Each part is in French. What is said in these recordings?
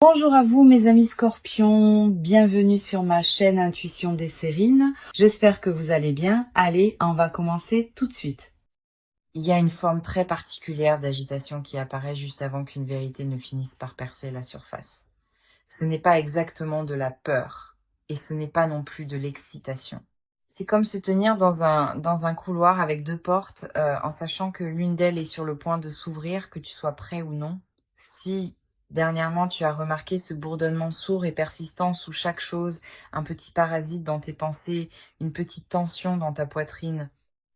Bonjour à vous mes amis scorpions, bienvenue sur ma chaîne Intuition des Sérines. J'espère que vous allez bien. Allez, on va commencer tout de suite. Il y a une forme très particulière d'agitation qui apparaît juste avant qu'une vérité ne finisse par percer la surface. Ce n'est pas exactement de la peur, et ce n'est pas non plus de l'excitation. C'est comme se tenir dans un couloir avec deux portes, en sachant que l'une d'elles est sur le point de s'ouvrir, que tu sois prêt ou non. Si dernièrement tu as remarqué ce bourdonnement sourd et persistant sous chaque chose, un petit parasite dans tes pensées, une petite tension dans ta poitrine,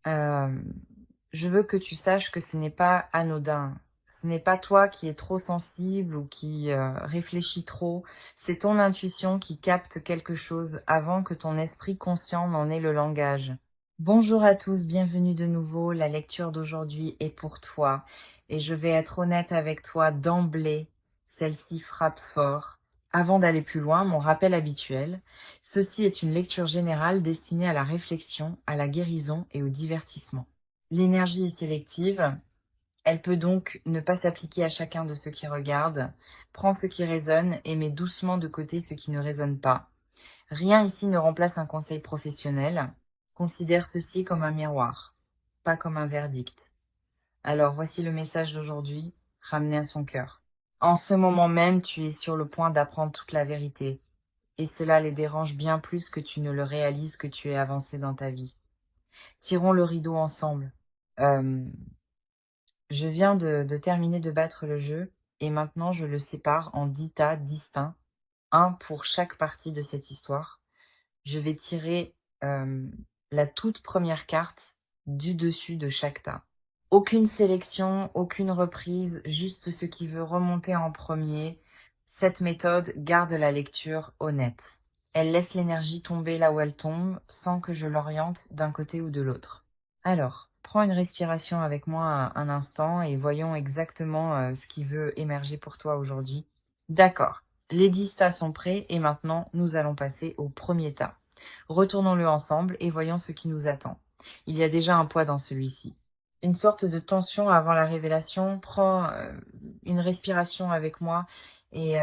je veux que tu saches que ce n'est pas anodin. Ce n'est pas toi qui es trop sensible ou qui réfléchis trop, c'est ton intuition qui capte quelque chose avant que ton esprit conscient n'en ait le langage. Bonjour à tous, bienvenue de nouveau, la lecture d'aujourd'hui est pour toi et je vais être honnête avec toi d'emblée, celle-ci frappe fort. Avant d'aller plus loin, mon rappel habituel, ceci est une lecture générale destinée à la réflexion, à la guérison et au divertissement. L'énergie est sélective, elle peut donc ne pas s'appliquer à chacun de ceux qui regardent. Prends ce qui résonne et mets doucement de côté ce qui ne résonne pas. Rien ici ne remplace un conseil professionnel. Considère ceci comme un miroir, pas comme un verdict. Alors voici le message d'aujourd'hui, ramené à son cœur. En ce moment même, tu es sur le point d'apprendre toute la vérité. Et cela les dérange bien plus que tu ne le réalises que tu es avancé dans ta vie. Tirons le rideau ensemble. Je viens de terminer de battre le jeu et maintenant je le sépare en 10 tas distincts, un pour chaque partie de cette histoire. Je vais tirer la toute première carte du dessus de chaque tas. Aucune sélection, aucune reprise, juste ce qui veut remonter en premier. Cette méthode garde la lecture honnête. Elle laisse l'énergie tomber là où elle tombe, sans que je l'oriente d'un côté ou de l'autre. Alors, prends une respiration avec moi un instant et voyons exactement ce qui veut émerger pour toi aujourd'hui. D'accord, les 10 tas sont prêts et maintenant nous allons passer au premier tas. Retournons-le ensemble et voyons ce qui nous attend. Il y a déjà un poids dans celui-ci. Une sorte de tension avant la révélation. Prends une respiration avec moi et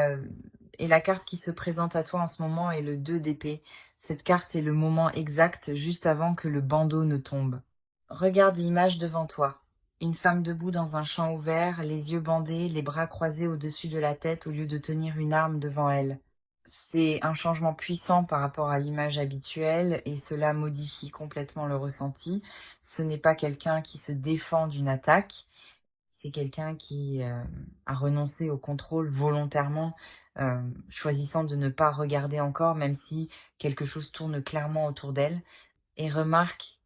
la carte qui se présente à toi en ce moment est le 2 d'épée. Cette carte est le moment exact juste avant que le bandeau ne tombe. Regarde l'image devant toi. Une femme debout dans un champ ouvert, les yeux bandés, les bras croisés au-dessus de la tête au lieu de tenir une arme devant elle. C'est un changement puissant par rapport à l'image habituelle et cela modifie complètement le ressenti. Ce n'est pas quelqu'un qui se défend d'une attaque, c'est quelqu'un qui a renoncé au contrôle volontairement, choisissant de ne pas regarder encore, même si quelque chose tourne clairement autour d'elle. Et remarque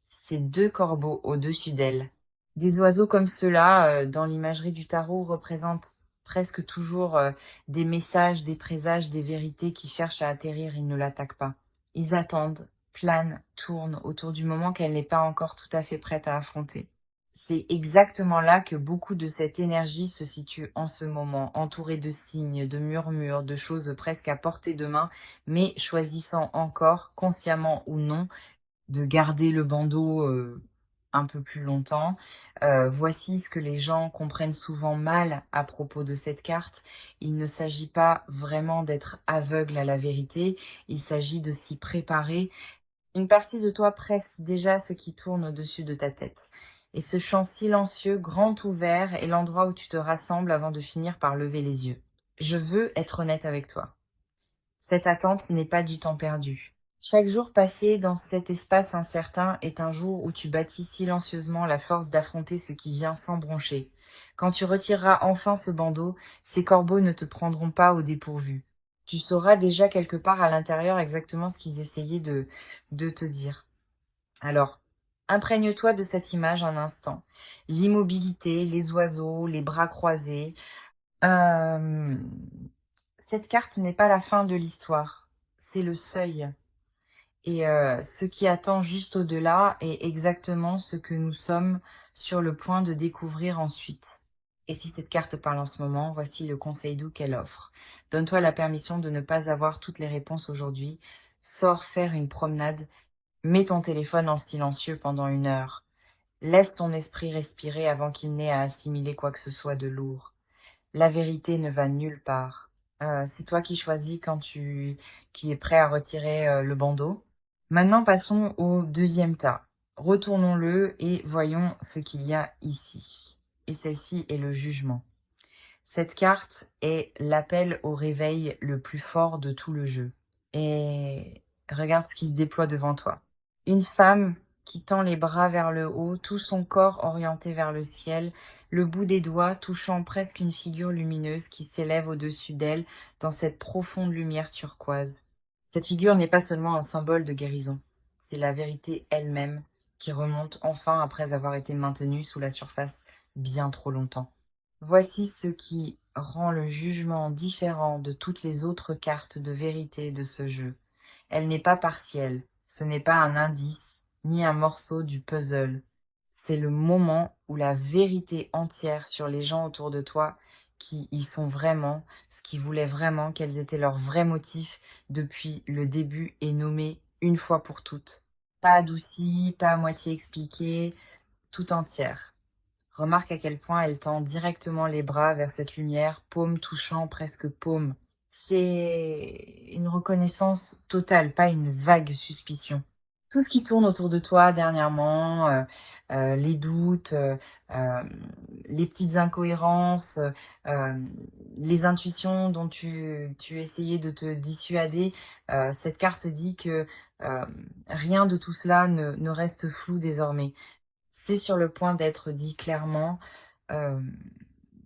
ces deux corbeaux au-dessus d'elle. Des oiseaux comme ceux-là, dans l'imagerie du tarot, représentent presque toujours des messages, des présages, des vérités qui cherchent à atterrir, ils ne l'attaquent pas. Ils attendent, planent, tournent autour du moment qu'elle n'est pas encore tout à fait prête à affronter. C'est exactement là que beaucoup de cette énergie se situe en ce moment, entourée de signes, de murmures, de choses presque à portée de main, mais choisissant encore, consciemment ou non, de garder le bandeau un peu plus longtemps. Voici ce que les gens comprennent souvent mal à propos de cette carte. Il ne s'agit pas vraiment d'être aveugle à la vérité, il s'agit de s'y préparer. Une partie de toi presse déjà ce qui tourne au-dessus de ta tête. Et ce champ silencieux, grand ouvert, est l'endroit où tu te rassembles avant de finir par lever les yeux. Je veux être honnête avec toi. Cette attente n'est pas du temps perdu. Chaque jour passé dans cet espace incertain est un jour où tu bâtis silencieusement la force d'affronter ce qui vient sans broncher. Quand tu retireras enfin ce bandeau, ces corbeaux ne te prendront pas au dépourvu. Tu sauras déjà quelque part à l'intérieur exactement ce qu'ils essayaient de te dire. Alors, imprègne-toi de cette image un instant. L'immobilité, les oiseaux, les bras croisés. Cette carte n'est pas la fin de l'histoire, c'est le seuil. Et ce qui attend juste au-delà est exactement ce que nous sommes sur le point de découvrir ensuite. Et si cette carte parle en ce moment, voici le conseil doux qu'elle offre. Donne-toi la permission de ne pas avoir toutes les réponses aujourd'hui. Sors faire une promenade. Mets ton téléphone en silencieux pendant 1 heure. Laisse ton esprit respirer avant qu'il n'ait à assimiler quoi que ce soit de lourd. La vérité ne va nulle part. C'est toi qui es prêt à retirer le bandeau. Maintenant, passons au deuxième tas. Retournons-le et voyons ce qu'il y a ici. Et celle-ci est le jugement. Cette carte est l'appel au réveil le plus fort de tout le jeu. Et regarde ce qui se déploie devant toi. Une femme qui tend les bras vers le haut, tout son corps orienté vers le ciel, le bout des doigts touchant presque une figure lumineuse qui s'élève au-dessus d'elle dans cette profonde lumière turquoise. Cette figure n'est pas seulement un symbole de guérison, c'est la vérité elle-même qui remonte enfin après avoir été maintenue sous la surface bien trop longtemps. Voici ce qui rend le jugement différent de toutes les autres cartes de vérité de ce jeu. Elle n'est pas partielle, ce n'est pas un indice, ni un morceau du puzzle. C'est le moment où la vérité entière sur les gens autour de toi, qui y sont vraiment, ce qui voulait vraiment, quels étaient leurs vrais motifs depuis le début, est nommée une fois pour toutes. Pas adoucie, pas à moitié expliquée, tout entière. Remarque à quel point elle tend directement les bras vers cette lumière, paume touchant presque paume. C'est une reconnaissance totale, pas une vague suspicion. Tout ce qui tourne autour de toi dernièrement, les doutes, euh, les petites incohérences, euh, les intuitions dont tu essayais de te dissuader, cette carte dit que euh, rien de tout cela ne reste flou désormais. C'est sur le point d'être dit clairement, euh,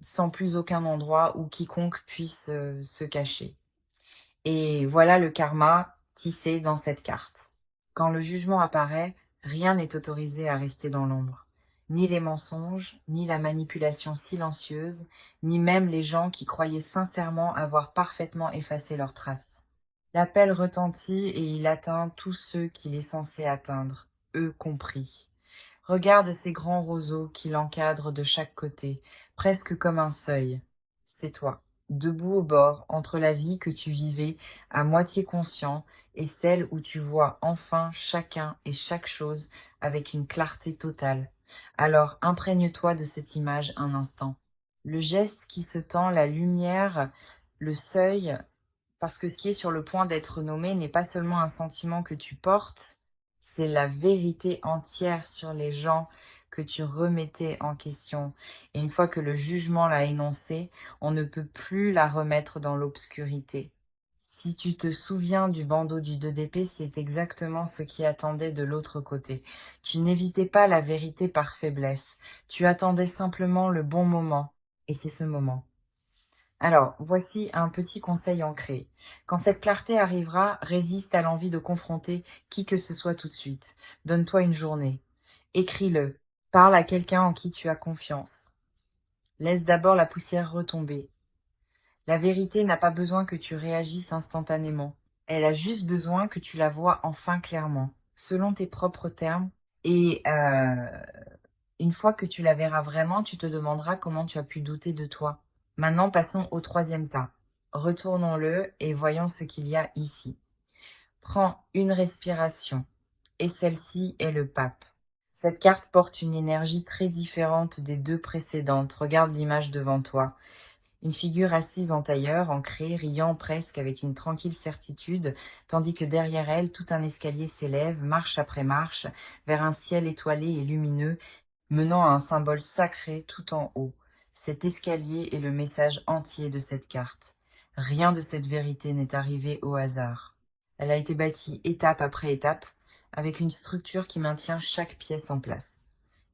sans plus aucun endroit où quiconque puisse se cacher. Et voilà le karma tissé dans cette carte. Quand le jugement apparaît, rien n'est autorisé à rester dans l'ombre. Ni les mensonges, ni la manipulation silencieuse, ni même les gens qui croyaient sincèrement avoir parfaitement effacé leurs traces. L'appel retentit et il atteint tous ceux qu'il est censé atteindre, eux compris. Regarde ces grands roseaux qui l'encadrent de chaque côté, presque comme un seuil. C'est toi, debout au bord, entre la vie que tu vivais, à moitié conscient, et celle où tu vois enfin chacun et chaque chose avec une clarté totale. Alors imprègne-toi de cette image un instant. Le geste qui se tend, la lumière, le seuil, parce que ce qui est sur le point d'être nommé n'est pas seulement un sentiment que tu portes, c'est la vérité entière sur les gens que tu remettais en question. Et une fois que le jugement l'a énoncé, on ne peut plus la remettre dans l'obscurité. Si tu te souviens du bandeau du 2 d'épée, c'est exactement ce qui attendait de l'autre côté. Tu n'évitais pas la vérité par faiblesse. Tu attendais simplement le bon moment. Et c'est ce moment. Alors, voici un petit conseil ancré. Quand cette clarté arrivera, résiste à l'envie de confronter qui que ce soit tout de suite. Donne-toi une journée. Écris-le. Parle à quelqu'un en qui tu as confiance. Laisse d'abord la poussière retomber. La vérité n'a pas besoin que tu réagisses instantanément. Elle a juste besoin que tu la vois enfin clairement, selon tes propres termes. Et une fois que tu la verras vraiment, tu te demanderas comment tu as pu douter de toi. Maintenant, passons au troisième tas. Retournons-le et voyons ce qu'il y a ici. Prends une respiration. Et celle-ci est le pape. Cette carte porte une énergie très différente des deux précédentes. Regarde l'image devant toi. Une figure assise en tailleur, ancrée, riant presque avec une tranquille certitude, tandis que derrière elle, tout un escalier s'élève, marche après marche, vers un ciel étoilé et lumineux, menant à un symbole sacré tout en haut. Cet escalier est le message entier de cette carte. Rien de cette vérité n'est arrivé au hasard. Elle a été bâtie étape après étape, avec une structure qui maintient chaque pièce en place.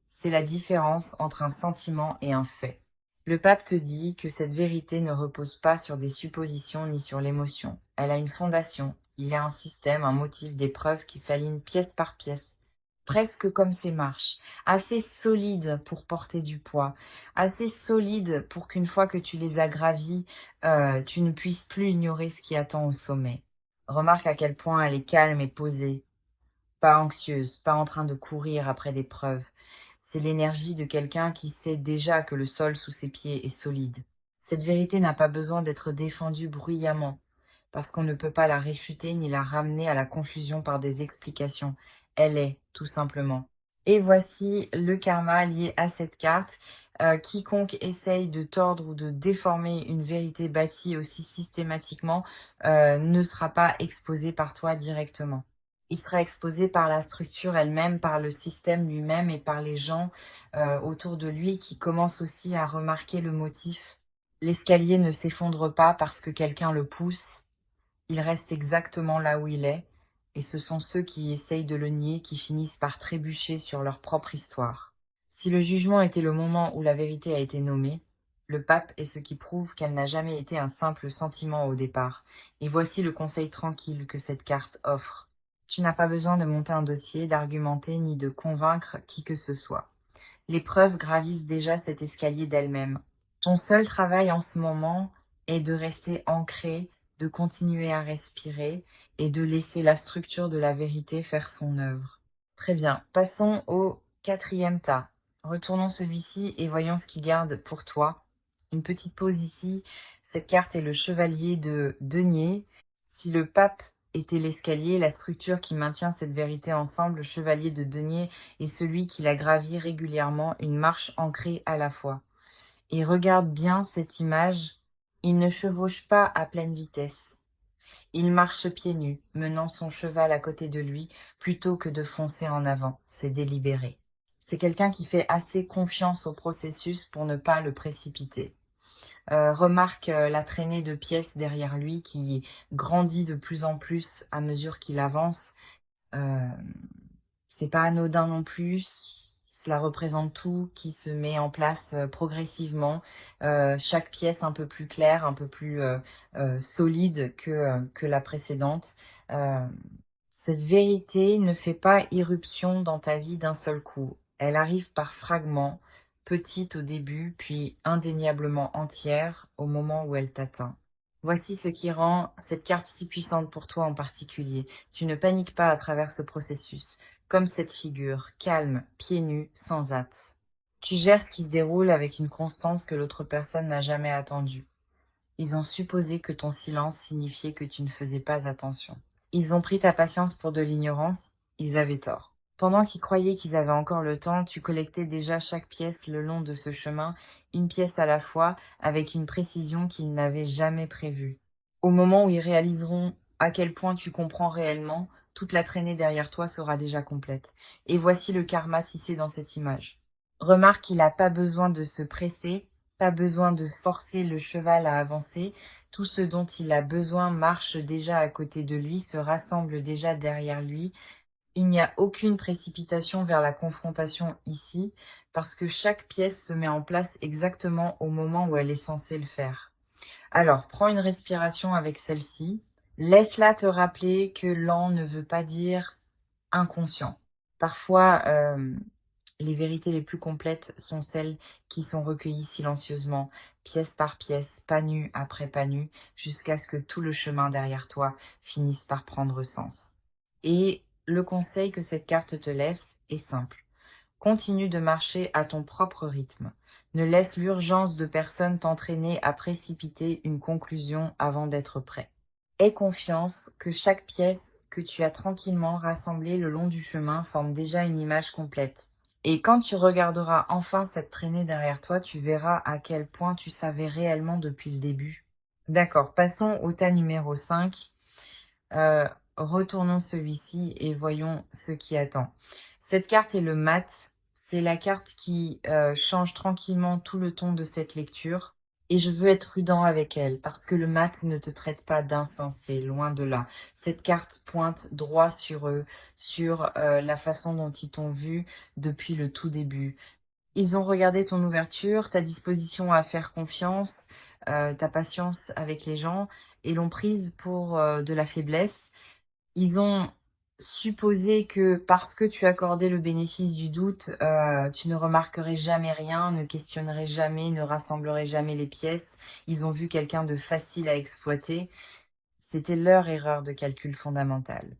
C'est la différence entre un sentiment et un fait. Le pape te dit que cette vérité ne repose pas sur des suppositions ni sur l'émotion. Elle a une fondation, il y a un système, un motif, des preuves qui s'alignent pièce par pièce, presque comme ces marches, assez solides pour porter du poids, assez solides pour qu'une fois que tu les as gravies, tu ne puisses plus ignorer ce qui attend au sommet. Remarque à quel point elle est calme et posée, pas anxieuse, pas en train de courir après des preuves. C'est l'énergie de quelqu'un qui sait déjà que le sol sous ses pieds est solide. Cette vérité n'a pas besoin d'être défendue bruyamment, parce qu'on ne peut pas la réfuter ni la ramener à la confusion par des explications. Elle est, tout simplement. Et voici le karma lié à cette carte. Quiconque essaye de tordre ou de déformer une vérité bâtie aussi systématiquement ne sera pas exposé par toi directement. Il sera exposé par la structure elle-même, par le système lui-même et par les gens autour de lui qui commencent aussi à remarquer le motif. L'escalier ne s'effondre pas parce que quelqu'un le pousse, il reste exactement là où il est, et ce sont ceux qui essayent de le nier qui finissent par trébucher sur leur propre histoire. Si le jugement était le moment où la vérité a été nommée, le pape est ce qui prouve qu'elle n'a jamais été un simple sentiment au départ, et voici le conseil tranquille que cette carte offre. Tu n'as pas besoin de monter un dossier, d'argumenter ni de convaincre qui que ce soit. Les preuves gravissent déjà cet escalier d'elles-mêmes. Ton seul travail en ce moment est de rester ancré, de continuer à respirer et de laisser la structure de la vérité faire son œuvre. Très bien, passons au quatrième tas. Retournons celui-ci et voyons ce qu'il garde pour toi. Une petite pause ici. Cette carte est le chevalier de denier. Si le pape était l'escalier, la structure qui maintient cette vérité ensemble, le chevalier de denier est celui qui la gravit régulièrement, une marche ancrée à la fois. Et regarde bien cette image, il ne chevauche pas à pleine vitesse. Il marche pieds nus, menant son cheval à côté de lui, plutôt que de foncer en avant. C'est délibéré. C'est quelqu'un qui fait assez confiance au processus pour ne pas le précipiter. Remarque la traînée de pièces derrière lui qui grandit de plus en plus à mesure qu'il avance. Euh, c'est pas anodin non plus. Cela représente tout qui se met en place progressivement. Chaque pièce un peu plus claire, un peu plus solide que la précédente. Euh, cette vérité ne fait pas irruption dans ta vie d'un seul coup. Elle arrive par fragments, petite au début, puis indéniablement entière au moment où elle t'atteint. Voici ce qui rend cette carte si puissante pour toi en particulier. Tu ne paniques pas à travers ce processus, comme cette figure, calme, pieds nus, sans hâte. Tu gères ce qui se déroule avec une constance que l'autre personne n'a jamais attendue. Ils ont supposé que ton silence signifiait que tu ne faisais pas attention. Ils ont pris ta patience pour de l'ignorance, ils avaient tort. Pendant qu'ils croyaient qu'ils avaient encore le temps, tu collectais déjà chaque pièce le long de ce chemin, une pièce à la fois, avec une précision qu'ils n'avaient jamais prévue. Au moment où ils réaliseront à quel point tu comprends réellement, toute la traînée derrière toi sera déjà complète. Et voici le karma tissé dans cette image. Remarque qu'il n'a pas besoin de se presser, pas besoin de forcer le cheval à avancer. Tout ce dont il a besoin marche déjà à côté de lui, se rassemble déjà derrière lui. Il n'y a aucune précipitation vers la confrontation ici, parce que chaque pièce se met en place exactement au moment où elle est censée le faire. Alors, prends une respiration avec celle-ci. Laisse-la te rappeler que lent ne veut pas dire inconscient. Parfois, les vérités les plus complètes sont celles qui sont recueillies silencieusement, pièce par pièce, pas nu après pas nu, jusqu'à ce que tout le chemin derrière toi finisse par prendre sens. Et le conseil que cette carte te laisse est simple. Continue de marcher à ton propre rythme. Ne laisse l'urgence de personne t'entraîner à précipiter une conclusion avant d'être prêt. Aie confiance que chaque pièce que tu as tranquillement rassemblée le long du chemin forme déjà une image complète. Et quand tu regarderas enfin cette traînée derrière toi, tu verras à quel point tu savais réellement depuis le début. D'accord, passons au tas numéro 5. Retournons celui-ci et voyons ce qui attend. Cette carte est le mat. C'est la carte qui change tranquillement tout le ton de cette lecture. Et je veux être prudent avec elle, parce que le mat ne te traite pas d'insensé, loin de là. Cette carte pointe droit sur eux, sur la façon dont ils t'ont vu depuis le tout début. Ils ont regardé ton ouverture, ta disposition à faire confiance, ta patience avec les gens, et l'ont prise pour de la faiblesse. Ils ont supposé que parce que tu accordais le bénéfice du doute, tu ne remarquerais jamais rien, ne questionnerais jamais, ne rassemblerais jamais les pièces. Ils ont vu quelqu'un de facile à exploiter. C'était leur erreur de calcul fondamentale.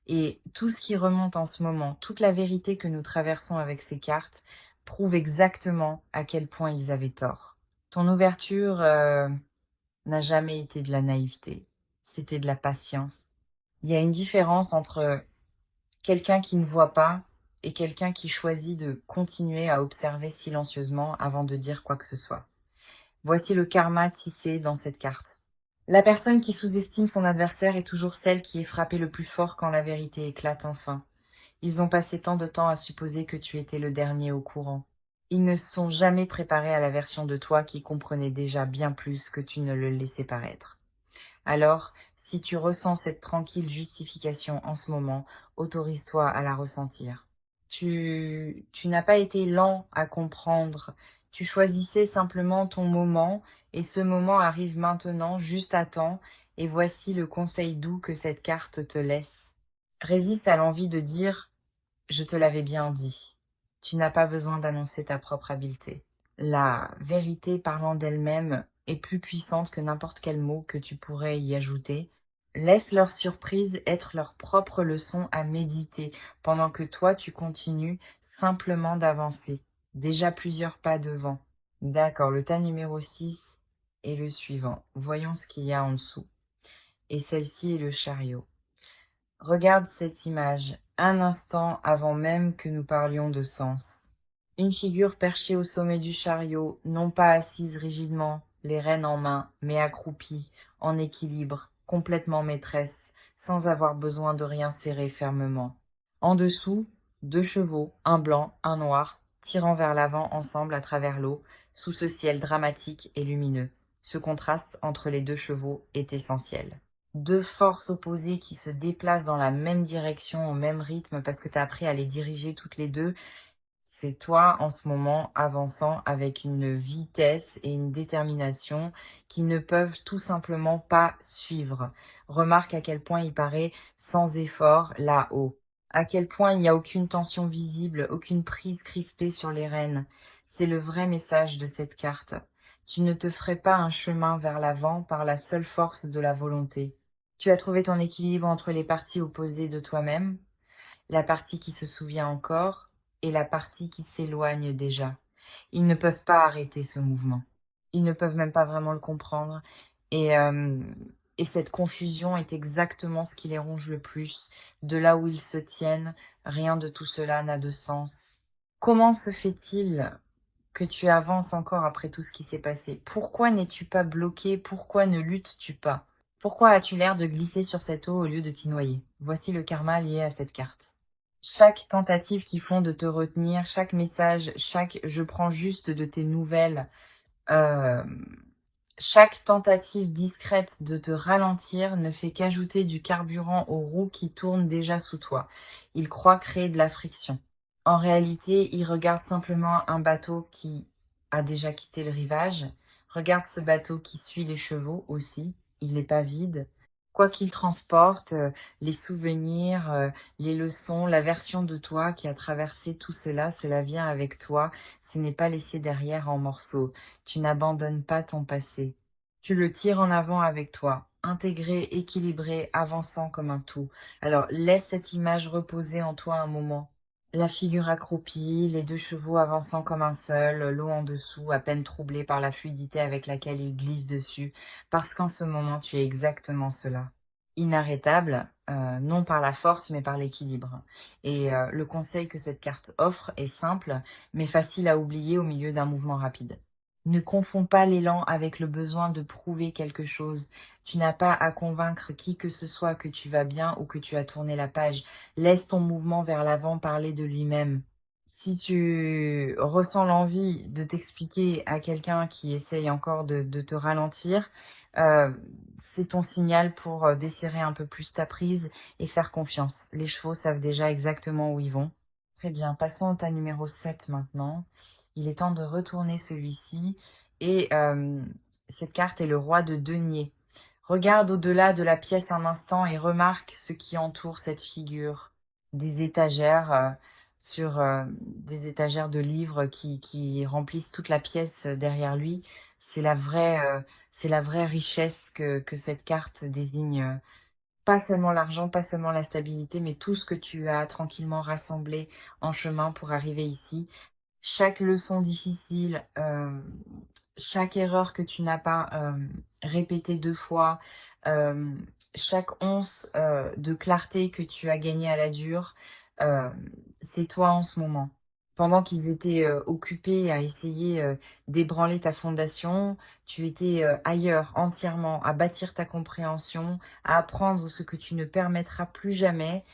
Et tout ce qui remonte en ce moment, toute la vérité que nous traversons avec ces cartes, prouve exactement à quel point ils avaient tort. Ton ouverture n'a jamais été de la naïveté, c'était de la patience. Il y a une différence entre quelqu'un qui ne voit pas et quelqu'un qui choisit de continuer à observer silencieusement avant de dire quoi que ce soit. Voici le karma tissé dans cette carte. La personne qui sous-estime son adversaire est toujours celle qui est frappée le plus fort quand la vérité éclate enfin. Ils ont passé tant de temps à supposer que tu étais le dernier au courant. Ils ne se sont jamais préparés à la version de toi qui comprenait déjà bien plus que tu ne le laissais paraître. Alors, si tu ressens cette tranquille justification en ce moment, autorise-toi à la ressentir. Tu n'as pas été lent à comprendre. Tu choisissais simplement ton moment et ce moment arrive maintenant, juste à temps, et voici le conseil doux que cette carte te laisse. Résiste à l'envie de dire « je te l'avais bien dit ». Tu n'as pas besoin d'annoncer ta propre habileté. La vérité parlant d'elle-même est plus puissante que n'importe quel mot que tu pourrais y ajouter. Laisse leur surprise être leur propre leçon à méditer pendant que toi tu continues simplement d'avancer. Déjà plusieurs pas devant. D'accord, le tas numéro 6 est le suivant. Voyons ce qu'il y a en dessous. Et celle-ci est le chariot. Regarde cette image, un instant avant même que nous parlions de sens. Une figure perchée au sommet du chariot, non pas assise rigidement, les rênes en main, mais accroupie, en équilibre, complètement maîtresse, sans avoir besoin de rien serrer fermement. En dessous, 2 chevaux, un blanc, un noir, tirant vers l'avant ensemble à travers l'eau, sous ce ciel dramatique et lumineux. Ce contraste entre les 2 chevaux est essentiel. 2 forces opposées qui se déplacent dans la même direction, au même rythme, parce que tu as appris à les diriger toutes les deux. C'est toi, en ce moment, avançant avec une vitesse et une détermination qui ne peuvent tout simplement pas suivre. Remarque à quel point il paraît sans effort là-haut. À quel point il n'y a aucune tension visible, aucune prise crispée sur les rênes. C'est le vrai message de cette carte. Tu ne te ferais pas un chemin vers l'avant par la seule force de la volonté. Tu as trouvé ton équilibre entre les parties opposées de toi-même, la partie qui se souvient encore et la partie qui s'éloigne déjà. Ils ne peuvent pas arrêter ce mouvement. Ils ne peuvent même pas vraiment le comprendre. Et, euh, et cette confusion est exactement ce qui les ronge le plus. De là où ils se tiennent, rien de tout cela n'a de sens. Comment se fait-il que tu avances encore après tout ce qui s'est passé? Pourquoi n'es-tu pas bloqué? Pourquoi ne luttes-tu pas? Pourquoi as-tu l'air de glisser sur cette eau au lieu de t'y noyer? Voici le karma lié à cette carte. Chaque tentative qu'ils font de te retenir, chaque message, chaque je prends juste de tes nouvelles, euh, chaque tentative discrète de te ralentir ne fait qu'ajouter du carburant aux roues qui tournent déjà sous toi. Ils croient créer de la friction. En réalité, ils regardent simplement un bateau qui a déjà quitté le rivage. Regarde ce bateau qui suit les chevaux aussi. Il n'est pas vide. Quoi qu'il transporte, les souvenirs, les leçons, la version de toi qui a traversé tout cela, cela vient avec toi. Ce n'est pas laissé derrière en morceaux. Tu n'abandonnes pas ton passé. Tu le tires en avant avec toi, intégré, équilibré, avançant comme un tout. Alors laisse cette image reposer en toi un moment. La figure accroupie, les 2 chevaux avançant comme un seul, l'eau en dessous, à peine troublée par la fluidité avec laquelle ils glissent dessus, parce qu'en ce moment tu es exactement cela. Inarrêtable, non par la force mais par l'équilibre. Et le conseil que cette carte offre est simple, mais facile à oublier au milieu d'un mouvement rapide. Ne confonds pas l'élan avec le besoin de prouver quelque chose. Tu n'as pas à convaincre qui que ce soit que tu vas bien ou que tu as tourné la page. Laisse ton mouvement vers l'avant parler de lui-même. Si tu ressens l'envie de t'expliquer à quelqu'un qui essaye encore de te ralentir, euh, c'est ton signal pour desserrer un peu plus ta prise et faire confiance. Les chevaux savent déjà exactement où ils vont. Très bien, passons au tas numéro 7 maintenant. Il est temps de retourner celui-ci. Et cette carte est le roi de denier. Regarde au-delà de la pièce un instant et remarque ce qui entoure cette figure. Des étagères sur des étagères de livres qui remplissent toute la pièce derrière lui. C'est la vraie richesse que cette carte désigne. Pas seulement l'argent, pas seulement la stabilité, mais tout ce que tu as tranquillement rassemblé en chemin pour arriver ici. Chaque leçon difficile, chaque erreur que tu n'as pas répétée 2 fois, euh, chaque once de clarté que tu as gagné à la dure, heu, c'est toi en ce moment. Pendant qu'ils étaient, occupés à essayer, d'ébranler ta fondation, tu étais, ailleurs entièrement, à bâtir ta compréhension, à apprendre ce que tu ne permettras plus jamais,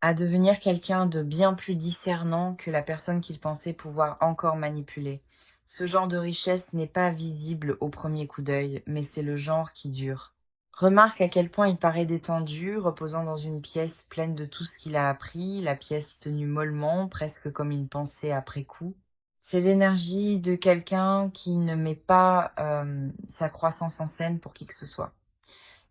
à devenir quelqu'un de bien plus discernant que la personne qu'il pensait pouvoir encore manipuler. Ce genre de richesse n'est pas visible au premier coup d'œil, mais c'est le genre qui dure. Remarque à quel point il paraît détendu, reposant dans une pièce pleine de tout ce qu'il a appris, la pièce tenue mollement, presque comme une pensée après coup. C'est l'énergie de quelqu'un qui ne met pas sa croissance en scène pour qui que ce soit.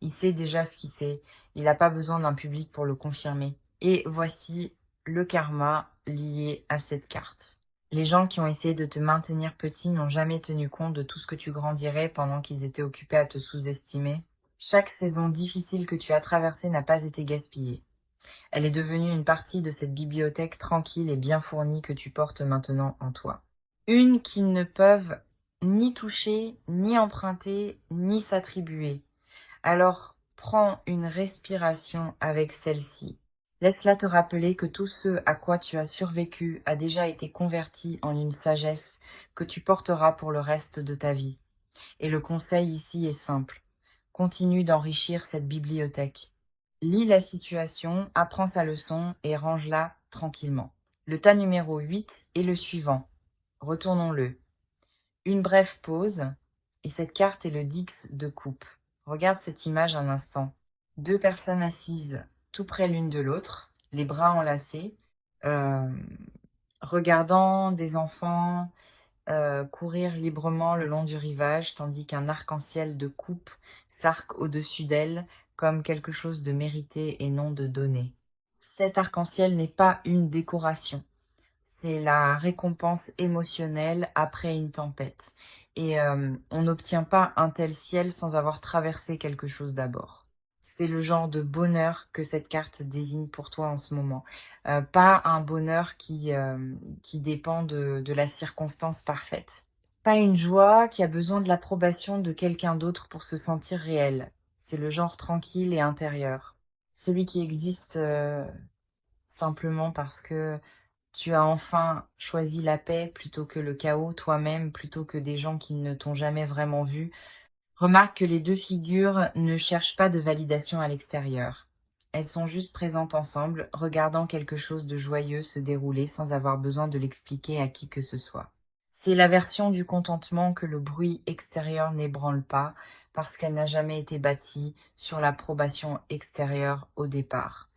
Il sait déjà ce qu'il sait. Il n'a pas besoin d'un public pour le confirmer. Et voici le karma lié à cette carte. Les gens qui ont essayé de te maintenir petit n'ont jamais tenu compte de tout ce que tu grandirais pendant qu'ils étaient occupés à te sous-estimer. Chaque saison difficile que tu as traversée n'a pas été gaspillée. Elle est devenue une partie de cette bibliothèque tranquille et bien fournie que tu portes maintenant en toi. Une qu'ils ne peuvent ni toucher, ni emprunter, ni s'attribuer. Alors, prends une respiration avec celle-ci. Laisse-la te rappeler que tout ce à quoi tu as survécu a déjà été converti en une sagesse que tu porteras pour le reste de ta vie. Et le conseil ici est simple. Continue d'enrichir cette bibliothèque. Lis la situation, apprends sa leçon et range-la tranquillement. Le tas numéro 8 est le suivant. Retournons-le. Une brève pause, et cette carte est le Dix de coupe. Regarde cette image un instant. Deux personnes assises tout près l'une de l'autre, les bras enlacés, euh, regardant des enfants courir librement le long du rivage, tandis qu'un arc-en-ciel de coupe s'arc au-dessus d'elles comme quelque chose de mérité et non de donné. Cet arc-en-ciel n'est pas une décoration. C'est la récompense émotionnelle après une tempête. Et on n'obtient pas un tel ciel sans avoir traversé quelque chose d'abord. C'est le genre de bonheur que cette carte désigne pour toi en ce moment. Pas un bonheur qui dépend de la circonstance parfaite. Pas une joie qui a besoin de l'approbation de quelqu'un d'autre pour se sentir réel. C'est le genre tranquille et intérieur. Celui qui existe simplement parce que tu as enfin choisi la paix plutôt que le chaos, toi-même plutôt que des gens qui ne t'ont jamais vraiment vu. Remarque que les deux figures ne cherchent pas de validation à l'extérieur. Elles sont juste présentes ensemble, regardant quelque chose de joyeux se dérouler sans avoir besoin de l'expliquer à qui que ce soit. C'est la version du contentement que le bruit extérieur n'ébranle pas, parce qu'elle n'a jamais été bâtie sur l'approbation extérieure au départ.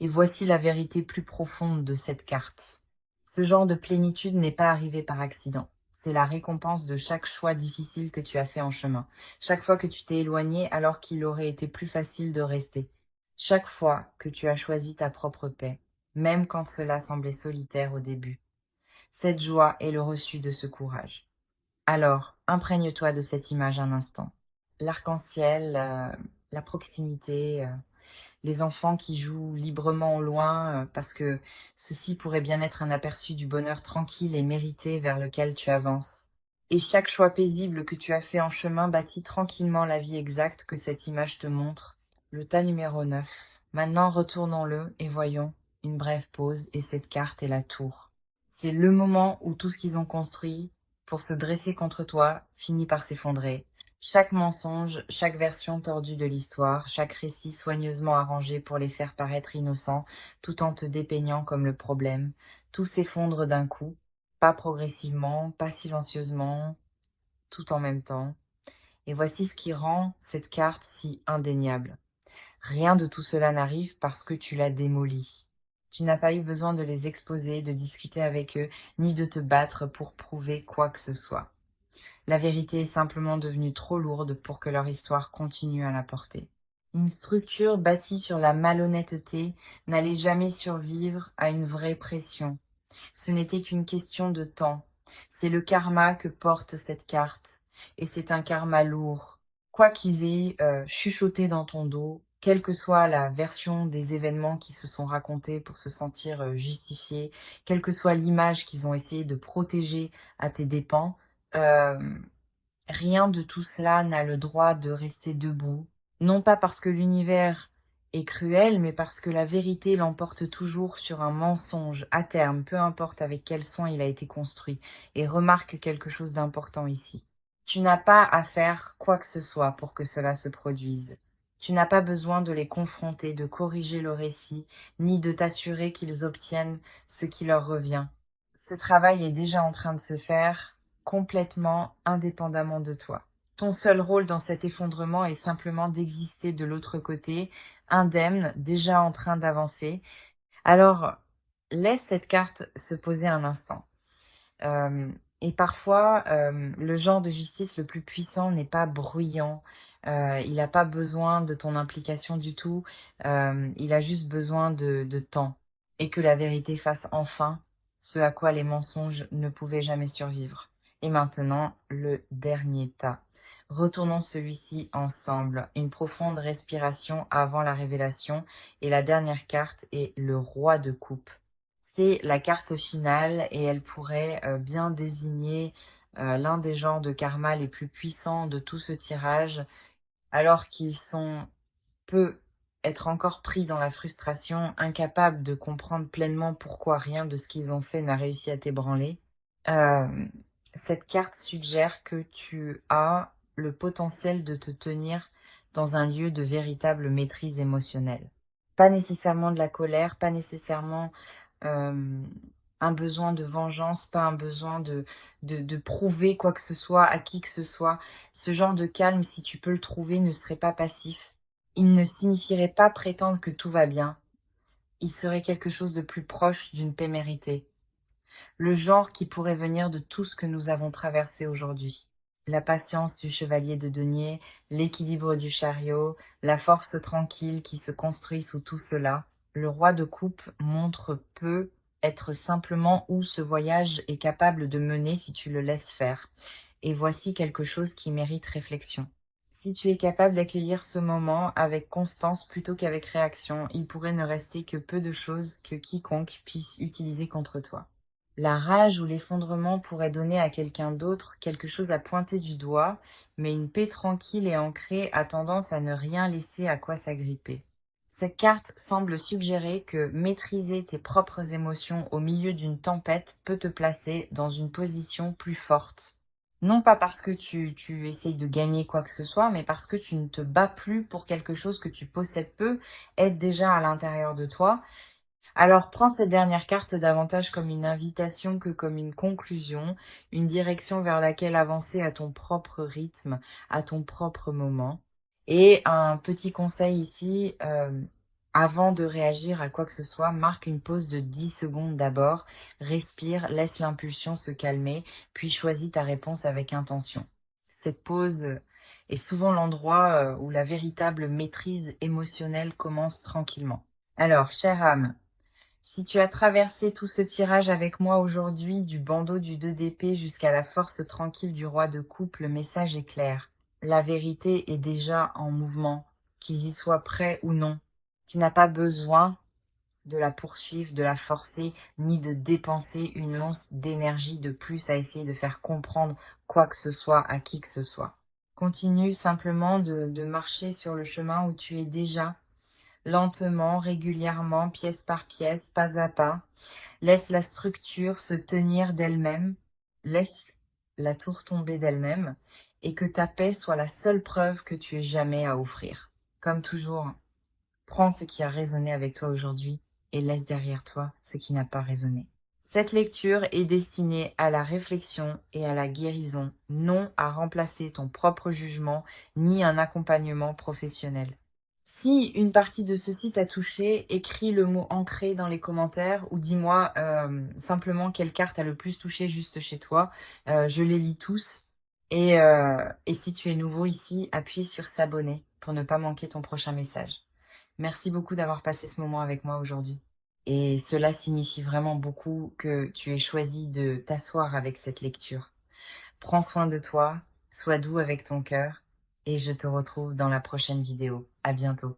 Et voici la vérité plus profonde de cette carte. Ce genre de plénitude n'est pas arrivé par accident. C'est la récompense de chaque choix difficile que tu as fait en chemin. Chaque fois que tu t'es éloigné alors qu'il aurait été plus facile de rester. Chaque fois que tu as choisi ta propre paix, même quand cela semblait solitaire au début. Cette joie est le reçu de ce courage. Alors, imprègne-toi de cette image un instant. L'arc-en-ciel, la proximité, les enfants qui jouent librement au loin, parce que ceci pourrait bien être un aperçu du bonheur tranquille et mérité vers lequel tu avances. Et chaque choix paisible que tu as fait en chemin bâtit tranquillement la vie exacte que cette image te montre. Le tas numéro 9. Maintenant retournons-le et voyons une brève pause et cette carte est la tour. C'est le moment où tout ce qu'ils ont construit pour se dresser contre toi finit par s'effondrer. Chaque mensonge, chaque version tordue de l'histoire, chaque récit soigneusement arrangé pour les faire paraître innocents, tout en te dépeignant comme le problème, tout s'effondre d'un coup, pas progressivement, pas silencieusement, tout en même temps. Et voici ce qui rend cette carte si indéniable. Rien de tout cela n'arrive parce que tu l'as démolie. Tu n'as pas eu besoin de les exposer, de discuter avec eux, ni de te battre pour prouver quoi que ce soit. La vérité est simplement devenue trop lourde pour que leur histoire continue à la porter. Une structure bâtie sur la malhonnêteté n'allait jamais survivre à une vraie pression. Ce n'était qu'une question de temps. C'est le karma que porte cette carte. Et c'est un karma lourd. Quoi qu'ils aient chuchoté dans ton dos, quelle que soit la version des événements qui se sont racontés pour se sentir justifiés, quelle que soit l'image qu'ils ont essayé de protéger à tes dépens, euh, rien de tout cela n'a le droit de rester debout, non pas parce que l'univers est cruel, mais parce que la vérité l'emporte toujours sur un mensonge à terme, peu importe avec quel soin il a été construit. Et remarque quelque chose d'important ici. Tu n'as pas à faire quoi que ce soit pour que cela se produise. Tu n'as pas besoin de les confronter, de corriger le récit, ni de t'assurer qu'ils obtiennent ce qui leur revient. Ce travail est déjà en train de se faire complètement indépendamment de toi. Ton seul rôle dans cet effondrement est simplement d'exister de l'autre côté, indemne, déjà en train d'avancer. Alors, laisse cette carte se poser un instant. Et parfois, le genre de justice le plus puissant n'est pas bruyant. Il n'a pas besoin de ton implication du tout. Il a juste besoin de temps. Et que la vérité fasse enfin ce à quoi les mensonges ne pouvaient jamais survivre. Et maintenant, le dernier tas. Retournons celui-ci ensemble. Une profonde respiration avant la révélation. Et la dernière carte est le roi de coupe. C'est la carte finale et elle pourrait bien désigner l'un des genres de karma les plus puissants de tout ce tirage, alors qu'ils sont peu être encore pris dans la frustration, incapables de comprendre pleinement pourquoi rien de ce qu'ils ont fait n'a réussi à t'ébranler. Euh, cette carte suggère que tu as le potentiel de te tenir dans un lieu de véritable maîtrise émotionnelle. Pas nécessairement de la colère, pas nécessairement un besoin de vengeance, pas un besoin de prouver quoi que ce soit à qui que ce soit. Ce genre de calme, si tu peux le trouver, ne serait pas passif. Il ne signifierait pas prétendre que tout va bien. Il serait quelque chose de plus proche d'une paix méritée. Le genre qui pourrait venir de tout ce que nous avons traversé aujourd'hui. La patience du chevalier de denier, l'équilibre du chariot, la force tranquille qui se construit sous tout cela. Le roi de coupe montre peu être simplement où ce voyage est capable de mener si tu le laisses faire. Et voici quelque chose qui mérite réflexion. Si tu es capable d'accueillir ce moment avec constance plutôt qu'avec réaction, il pourrait ne rester que peu de choses que quiconque puisse utiliser contre toi. La rage ou l'effondrement pourrait donner à quelqu'un d'autre quelque chose à pointer du doigt, mais une paix tranquille et ancrée a tendance à ne rien laisser à quoi s'agripper. Cette carte semble suggérer que maîtriser tes propres émotions au milieu d'une tempête peut te placer dans une position plus forte. Non pas parce que tu essayes de gagner quoi que ce soit, mais parce que tu ne te bats plus pour quelque chose que tu possèdes peu, est déjà à l'intérieur de toi. Alors prends cette dernière carte davantage comme une invitation que comme une conclusion, une direction vers laquelle avancer à ton propre rythme, à ton propre moment. Et un petit conseil ici, avant de réagir à quoi que ce soit, marque une pause de 10 secondes d'abord, respire, laisse l'impulsion se calmer, puis choisis ta réponse avec intention. Cette pause est souvent l'endroit où la véritable maîtrise émotionnelle commence tranquillement. Alors, chère âme, si tu as traversé tout ce tirage avec moi aujourd'hui, du bandeau du 2 d'épée jusqu'à la force tranquille du roi de coupe, le message est clair. La vérité est déjà en mouvement, qu'ils y soient prêts ou non. Tu n'as pas besoin de la poursuivre, de la forcer, ni de dépenser une once d'énergie de plus à essayer de faire comprendre quoi que ce soit à qui que ce soit. Continue simplement de marcher sur le chemin où tu es déjà, lentement, régulièrement, pièce par pièce, pas à pas. Laisse la structure se tenir d'elle-même. Laisse la tour tomber d'elle-même. Et que ta paix soit la seule preuve que tu aies jamais à offrir. Comme toujours, prends ce qui a résonné avec toi aujourd'hui et laisse derrière toi ce qui n'a pas résonné. Cette lecture est destinée à la réflexion et à la guérison, non à remplacer ton propre jugement ni un accompagnement professionnel. Si une partie de ceci t'a touché, écris le mot ancré dans les commentaires ou dis-moi simplement quelle carte a le plus touché juste chez toi. Je les lis tous. Et si tu es nouveau ici, appuie sur s'abonner pour ne pas manquer ton prochain message. Merci beaucoup d'avoir passé ce moment avec moi aujourd'hui. Et cela signifie vraiment beaucoup que tu aies choisi de t'asseoir avec cette lecture. Prends soin de toi, sois doux avec ton cœur et je te retrouve dans la prochaine vidéo. À bientôt.